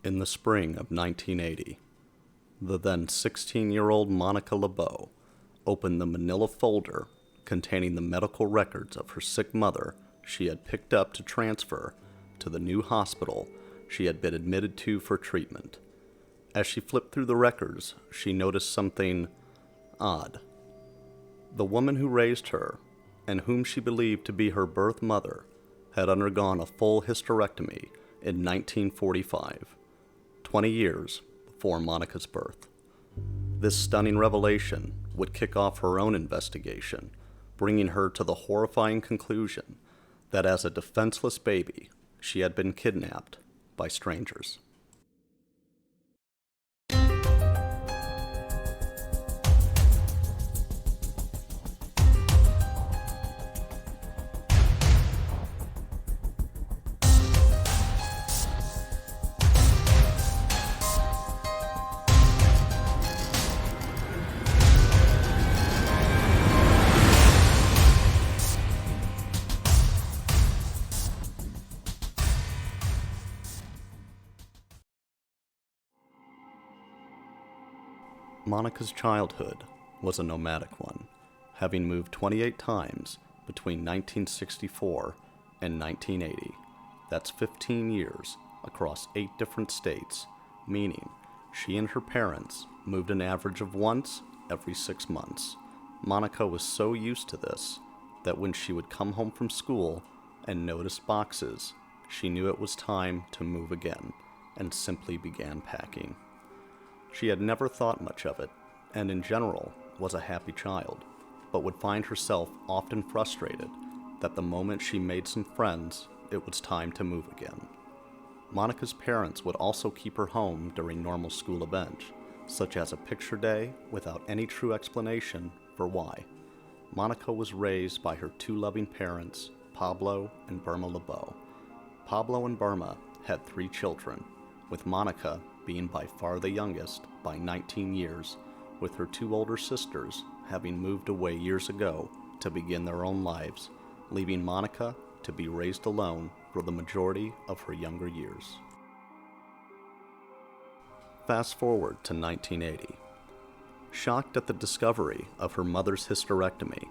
In the spring of 1980, the then 16-year-old Monica Libao opened the manila folder containing the medical records of her sick mother she had picked up to transfer to the new hospital she had been admitted to for treatment. As she flipped through the records, she noticed something odd. The woman who raised her, and whom she believed to be her birth mother, had undergone a full hysterectomy in 1945, 20 years before Monica's birth. This stunning revelation would kick off her own investigation, bringing her to the horrifying conclusion that as a defenseless baby, she had been kidnapped by strangers. Monica's childhood was a nomadic one, having moved 28 times between 1964 and 1980. That's 15 years across 8 different states, meaning she and her parents moved an average of once every 6 months. Monica was so used to this that when she would come home from school and notice boxes, she knew it was time to move again and simply began packing. She had never thought much of it, and in general was a happy child, but would find herself often frustrated that the moment she made some friends, it was time to move again. Monica's parents would also keep her home during normal school events, such as a picture day, without any true explanation for why. Monica was raised by her 2 loving parents, Pablo and Burma Libao. Pablo and Burma had 3 children, with Monica being by far the youngest by 19 years, with her 2 older sisters having moved away years ago to begin their own lives, leaving Monica to be raised alone for the majority of her younger years. Fast forward to 1980. Shocked at the discovery of her mother's hysterectomy,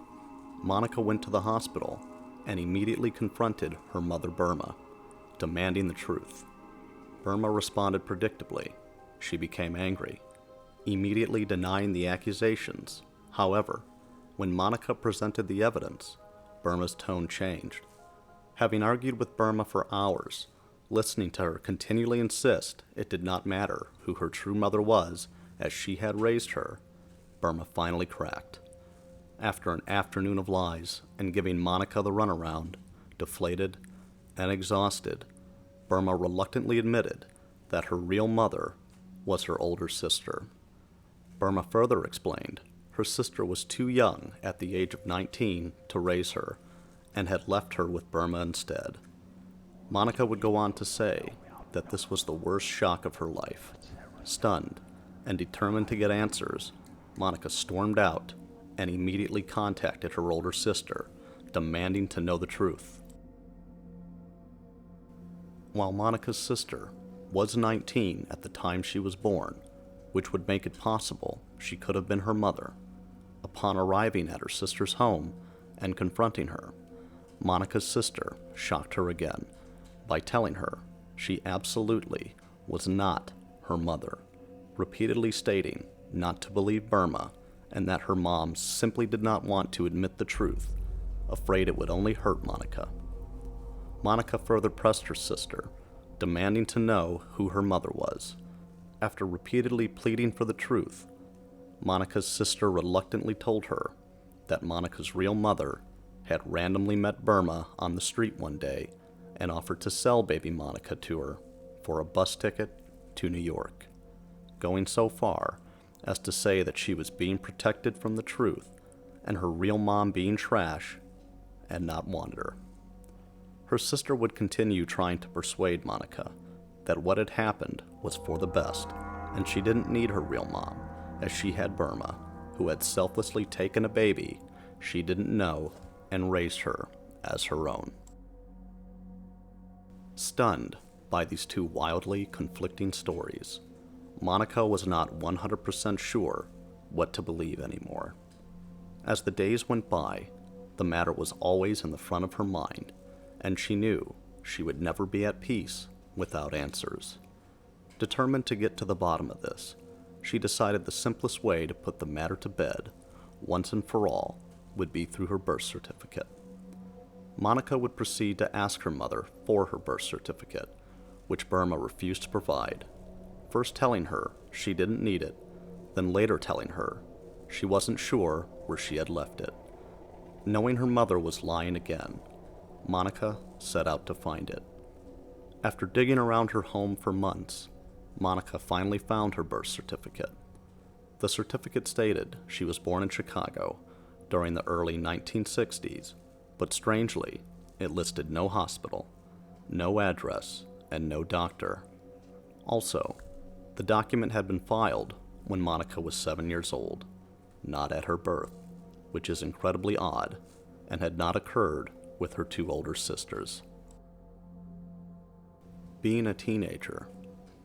Monica went to the hospital and immediately confronted her mother Burma, demanding the truth. Burma responded predictably. She became angry, immediately denying the accusations. However, when Monica presented the evidence, Burma's tone changed. Having argued with Burma for hours, listening to her continually insist it did not matter who her true mother was, as she had raised her, Burma finally cracked. After an afternoon of lies and giving Monica the runaround, deflated and exhausted, Burma reluctantly admitted that her real mother was her older sister. Burma further explained her sister was too young at the age of 19 to raise her and had left her with Burma instead. Monica would go on to say that this was the worst shock of her life. Stunned and determined to get answers, Monica stormed out and immediately contacted her older sister, demanding to know the truth. While Monica's sister was 19 at the time she was born, which would make it possible she could have been her mother, upon arriving at her sister's home and confronting her, Monica's sister shocked her again by telling her she absolutely was not her mother, repeatedly stating not to believe Burma and that her mom simply did not want to admit the truth, afraid it would only hurt Monica. Monica further pressed her sister, demanding to know who her mother was. After repeatedly pleading for the truth, Monica's sister reluctantly told her that Monica's real mother had randomly met Burma on the street one day and offered to sell baby Monica to her for a bus ticket to New York, going so far as to say that she was being protected from the truth and her real mom being trash and not wanted her. Her sister would continue trying to persuade Monica that what had happened was for the best, and she didn't need her real mom, as she had Burma, who had selflessly taken a baby she didn't know and raised her as her own. Stunned by these two wildly conflicting stories, Monica was not 100% sure what to believe anymore. As the days went by, the matter was always in the front of her mind, and she knew she would never be at peace without answers. Determined to get to the bottom of this, she decided the simplest way to put the matter to bed, once and for all, would be through her birth certificate. Monica would proceed to ask her mother for her birth certificate, which Burma refused to provide, first telling her she didn't need it, then later telling her she wasn't sure where she had left it. Knowing her mother was lying again, Monica set out to find it. After digging around her home for months, Monica finally found her birth certificate. The certificate stated she was born in Chicago during the early 1960s, but strangely, it listed no hospital, no address, and no doctor. Also, the document had been filed when Monica was 7 years old, not at her birth, which is incredibly odd, and had not occurred with her two older sisters. Being a teenager,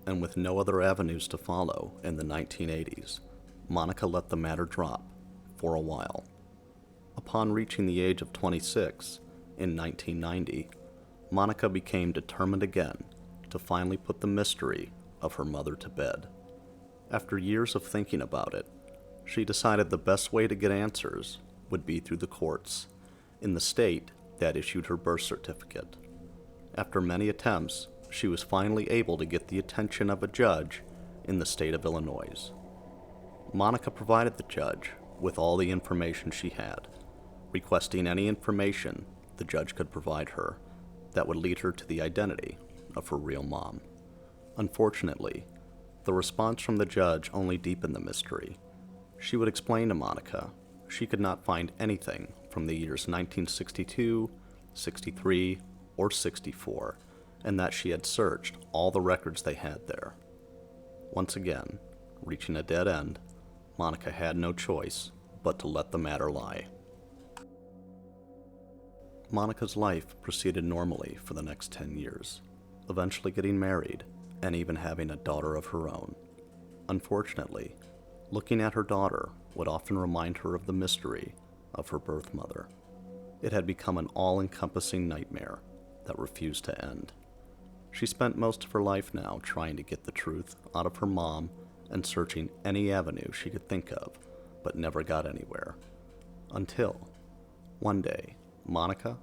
and with no other avenues to follow in the 1980s, Monica let the matter drop for a while. Upon reaching the age of 26 in 1990, Monica became determined again to finally put the mystery of her mother to bed. After years of thinking about it, she decided the best way to get answers would be through the courts in the state that issued her birth certificate. After many attempts, she was finally able to get the attention of a judge in the state of Illinois. Monica provided the judge with all the information she had, requesting any information the judge could provide her that would lead her to the identity of her real mom. Unfortunately, the response from the judge only deepened the mystery. She would explain to Monica she could not find anything from the years 1962, 63, or 64, and that she had searched all the records they had there. Once again, reaching a dead end, Monica had no choice but to let the matter lie. Monica's life proceeded normally for the next 10 years, eventually getting married and even having a daughter of her own. Unfortunately, looking at her daughter would often remind her of the mystery of her birth mother. It had become an all-encompassing nightmare that refused to end. She spent most of her life now trying to get the truth out of her mom and searching any avenue she could think of, but never got anywhere. Until, one day, Monica,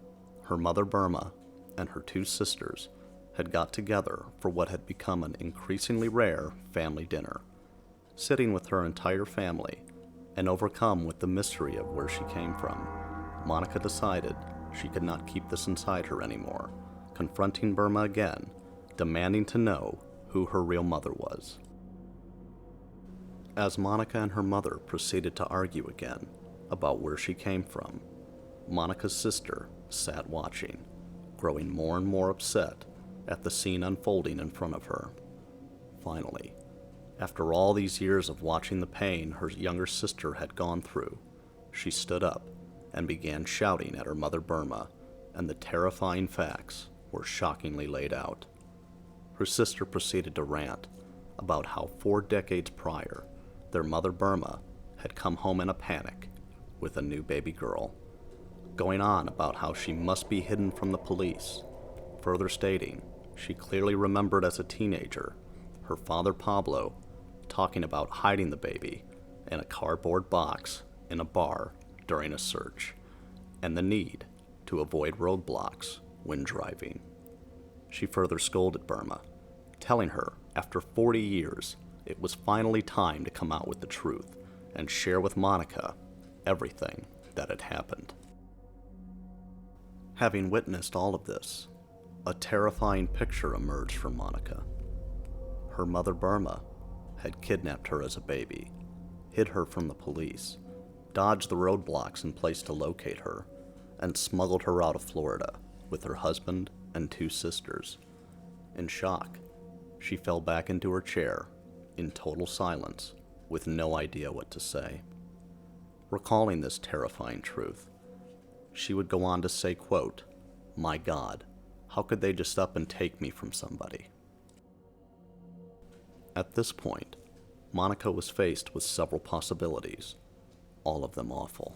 her mother Burma, and her two sisters had got together for what had become an increasingly rare family dinner. Sitting with her entire family, and overcome with the mystery of where she came from, Monica decided she could not keep this inside her anymore, confronting Burma again, demanding to know who her real mother was. As Monica and her mother proceeded to argue again about where she came from, Monica's sister sat watching, growing more and more upset at the scene unfolding in front of her. Finally, after all these years of watching the pain her younger sister had gone through, she stood up and began shouting at her mother Burma, and the terrifying facts were shockingly laid out. Her sister proceeded to rant about how 4 decades prior, their mother Burma had come home in a panic with a new baby girl, going on about how she must be hidden from the police, further stating she clearly remembered as a teenager her father Pablo talking about hiding the baby in a cardboard box in a bar during a search, and the need to avoid roadblocks when driving. She further scolded Burma, telling her after 40 years it was finally time to come out with the truth and share with Monica everything that had happened. Having witnessed all of this, a terrifying picture emerged for Monica. Her mother Burma had kidnapped her as a baby, hid her from the police, dodged the roadblocks in place to locate her, and smuggled her out of Florida with her husband and 2 sisters. In shock, she fell back into her chair in total silence with no idea what to say. Recalling this terrifying truth, she would go on to say, quote, "My God, how could they just up and take me from somebody?" At this point, Monica was faced with several possibilities, all of them awful.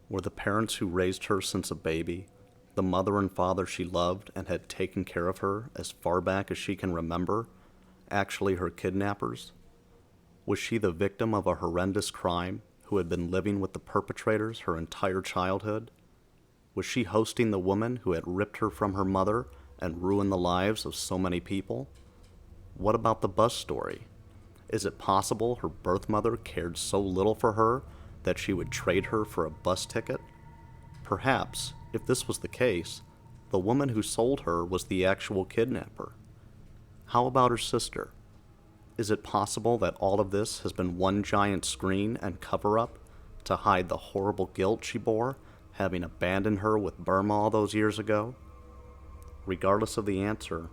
Were the parents who raised her since a baby, the mother and father she loved and had taken care of her as far back as she can remember, actually her kidnappers? Was she the victim of a horrendous crime who had been living with the perpetrators her entire childhood? Was she hosting the woman who had ripped her from her mother and ruined the lives of so many people? What about the bus story? Is it possible her birth mother cared so little for her that she would trade her for a bus ticket? Perhaps, if this was the case, the woman who sold her was the actual kidnapper. How about her sister? Is it possible that all of this has been one giant screen and cover-up to hide the horrible guilt she bore, having abandoned her with Burma all those years ago? Regardless of the answer,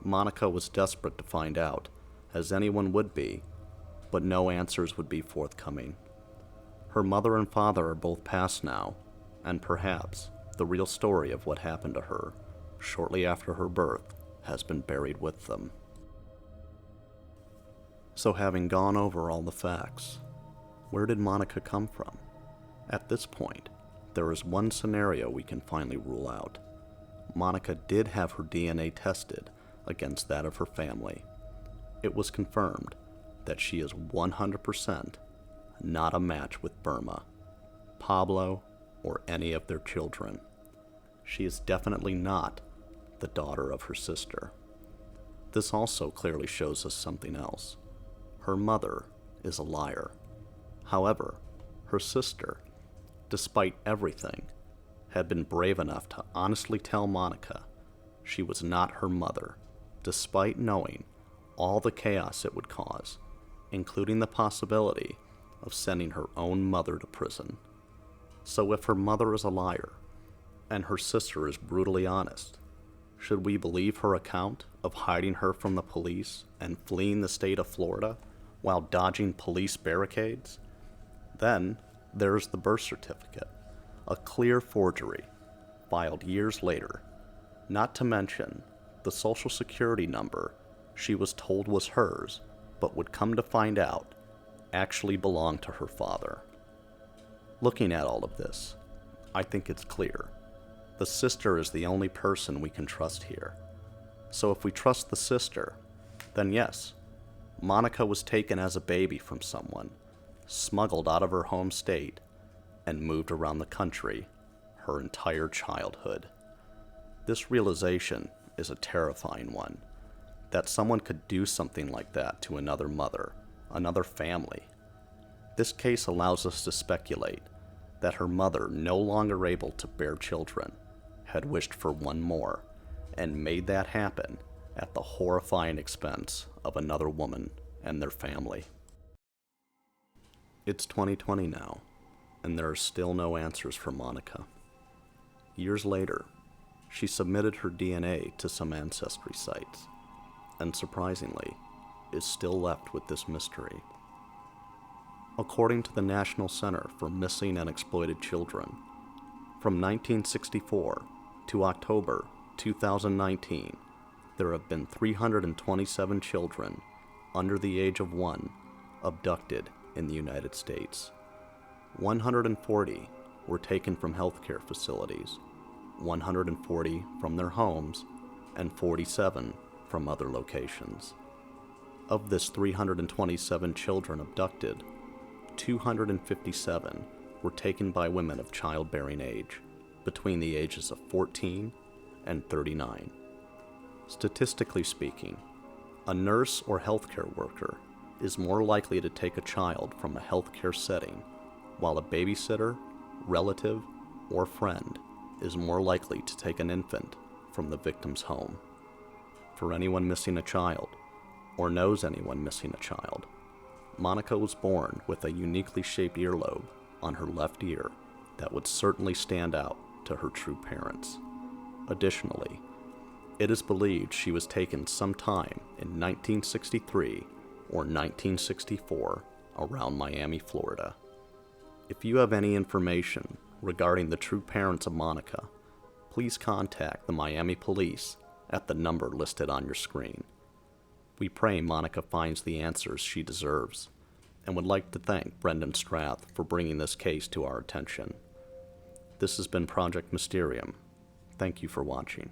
Monica was desperate to find out, as anyone would be, but no answers would be forthcoming. Her mother and father are both passed now, and perhaps the real story of what happened to her shortly after her birth has been buried with them. So having gone over all the facts, where did Monica come from? At this point, there is one scenario we can finally rule out. Monica did have her DNA tested against that of her family. It was confirmed that she is 100% not a match with Burma, Pablo, or any of their children. She is definitely not the daughter of her sister. This also clearly shows us something else. Her mother is a liar. However, her sister, despite everything, had been brave enough to honestly tell Monica she was not her mother, despite knowing all the chaos it would cause, including the possibility of sending her own mother to prison. So if her mother is a liar, and her sister is brutally honest, should we believe her account of hiding her from the police and fleeing the state of Florida while dodging police barricades? Then there's the birth certificate, a clear forgery, filed years later, not to mention the social security number she was told was hers, but would come to find out actually belonged to her father. Looking at all of this, I think it's clear. The sister is the only person we can trust here. So if we trust the sister, then yes, Monica was taken as a baby from someone, smuggled out of her home state, and moved around the country her entire childhood. This realization is a terrifying one, that someone could do something like that to another mother, another family. This case allows us to speculate that her mother, no longer able to bear children, had wished for one more, and made that happen at the horrifying expense of another woman and their family. It's 2020 now, and there are still no answers for Monica. Years later, she submitted her DNA to some ancestry sites, and surprisingly, is still left with this mystery. According to the National Center for Missing and Exploited Children, from 1964 to October 2019, there have been 327 children under the age of 1 abducted in the United States. 140 were taken from healthcare facilities, 140 from their homes, and 47 from other locations. Of this 327 children abducted, 257 were taken by women of childbearing age, between the ages of 14 and 39. Statistically speaking, a nurse or healthcare worker is more likely to take a child from a healthcare setting, while a babysitter, relative, or friend is more likely to take an infant from the victim's home. For anyone missing a child, or knows anyone missing a child, Monica was born with a uniquely shaped earlobe on her left ear that would certainly stand out to her true parents. Additionally, it is believed she was taken sometime in 1963 or 1964 around Miami, Florida. If you have any information regarding the true parents of Monica, please contact the Miami police at the number listed on your screen. We pray Monica finds the answers she deserves, and would like to thank Brendan Strath for bringing this case to our attention. This has been Project Mysterium. Thank you for watching.